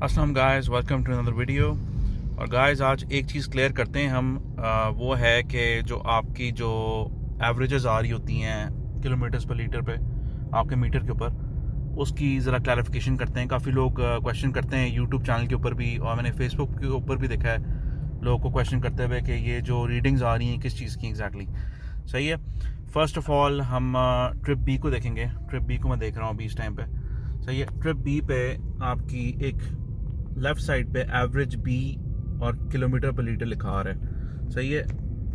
अस्सलाम guys, welcome to another video. और guys आज एक चीज़ क्लियर करते हैं हम, वो है कि जो आपकी जो एवरेजेस आ रही होती हैं किलोमीटर्स पर लीटर पे आपके मीटर के ऊपर, उसकी ज़रा क्लैरिफिकेशन करते हैं। काफ़ी लोग क्वेश्चन करते हैं यूट्यूब चैनल के ऊपर भी, और मैंने फेसबुक के ऊपर भी देखा है लोगों को क्वेश्चन करते हुए कि ये जो रीडिंग्स आ रही हैं किस चीज़ की एग्जैक्टली। सही है, फ़र्स्ट ऑफ़ ऑल हम ट्रिप बी को देखेंगे। ट्रिप बी को मैं देख रहा हूँ अभी इस टाइम पे। सही है, ट्रिप बी पे आपकी एक लेफ़्ट साइड पे एवरेज बी और किलोमीटर पर लीटर लिखा आ रहा है। सही है,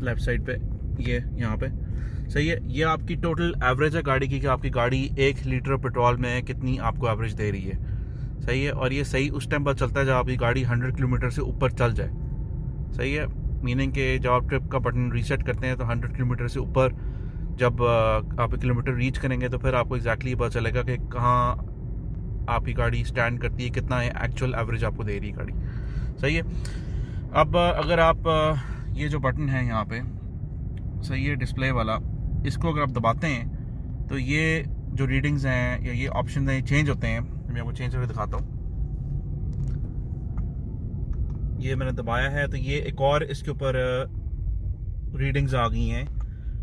लेफ़्ट साइड पे ये यहाँ पे। सही है, ये आपकी टोटल एवरेज है गाड़ी की कि आपकी गाड़ी 1 लीटर पेट्रोल में कितनी आपको एवरेज दे रही है। सही है, और ये सही उस टाइम पर चलता है जब आपकी गाड़ी 100 किलोमीटर से ऊपर चल जाए। सही है, मीनिंग कि जब आप ट्रिप का बटन रीसेट करते हैं तो 100 किलोमीटर से ऊपर जब आप किलोमीटर रीच करेंगे तो फिर आपको एग्जैक्टली पता चलेगा कि कहाँ आपकी गाड़ी स्टैंड करती है, कितना है एक्चुअल एवरेज आपको दे रही है गाड़ी। सही है, अब अगर आप ये जो बटन है यहाँ पे, सही है, डिस्प्ले वाला, इसको अगर आप दबाते हैं तो ये जो रीडिंग्स हैं या ये ऑप्शन हैं चेंज होते हैं। मैं आपको चेंज करके दिखाता हूँ। ये मैंने दबाया है तो ये एक और इसके ऊपर रीडिंग्स आ गई हैं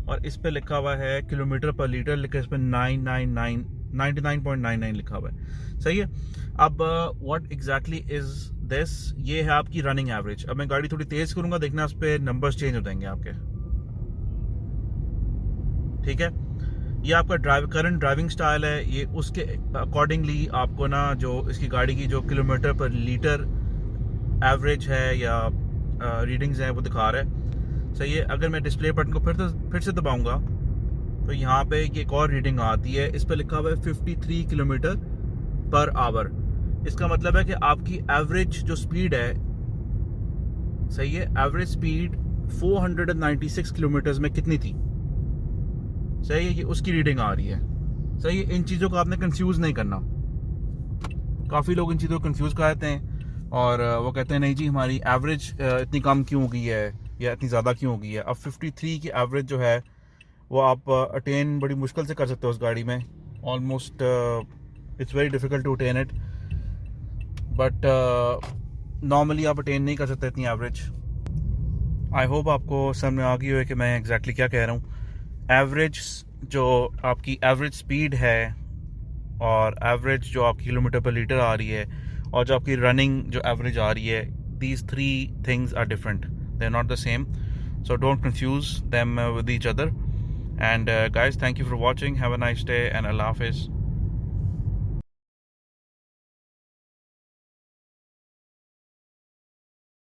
और इस पे लिखा हुआ है किलोमीटर पर लीटर, लिखा है इस पर 99.99 लिखा हुआ है। सही है, अब व्हाट एग्जैक्टली इज दिस, ये है आपकी रनिंग एवरेज। अब मैं गाड़ी थोड़ी तेज करूंगा, देखना उस पर नंबर्स चेंज हो जाएंगे आपके। ठीक है, ये आपका करंट ड्राइविंग स्टाइल है, ये उसके अकॉर्डिंगली आपको ना जो इसकी गाड़ी की जो किलोमीटर पर लीटर एवरेज है या रीडिंग्स हैं वो दिखा रहा है। सही है, अगर मैं डिस्प्ले बटन को फिर से दबाऊंगा तो यहाँ पे एक और रीडिंग आती है, इस पर लिखा हुआ है 53 किलोमीटर पर आवर। इसका मतलब है कि आपकी एवरेज जो स्पीड है, सही है, एवरेज स्पीड 496 किलोमीटर में कितनी थी। सही है, ये उसकी रीडिंग आ रही है। सही है, इन चीज़ों को आपने कंफ्यूज नहीं करना। काफ़ी लोग इन चीज़ों को कंफ्यूज कराते हैं और वो कहते हैं नहीं जी हमारी एवरेज इतनी कम क्यों हो गई है या इतनी ज़्यादा क्यों हो गई है। अब 53 की एवरेज जो है वो आप अटेन बड़ी मुश्किल से कर सकते हो उस गाड़ी में। Almost it's very difficult to attain it, but normally आप अटेन नहीं कर सकते इतनी एवरेज। आई होप आपको समझ में आ गई हो कि मैं एग्जैक्टली क्या कह रहा हूँ। एवरेज जो आपकी एवरेज स्पीड है और एवरेज जो आपकी किलोमीटर पर लीटर आ रही है और जो आपकी रनिंग जो एवरेज आ रही है, these 3 things are different, they are not the same, so don't confuse them with each other. And guys, thank you for watching. Have a nice day and Allah Hafiz.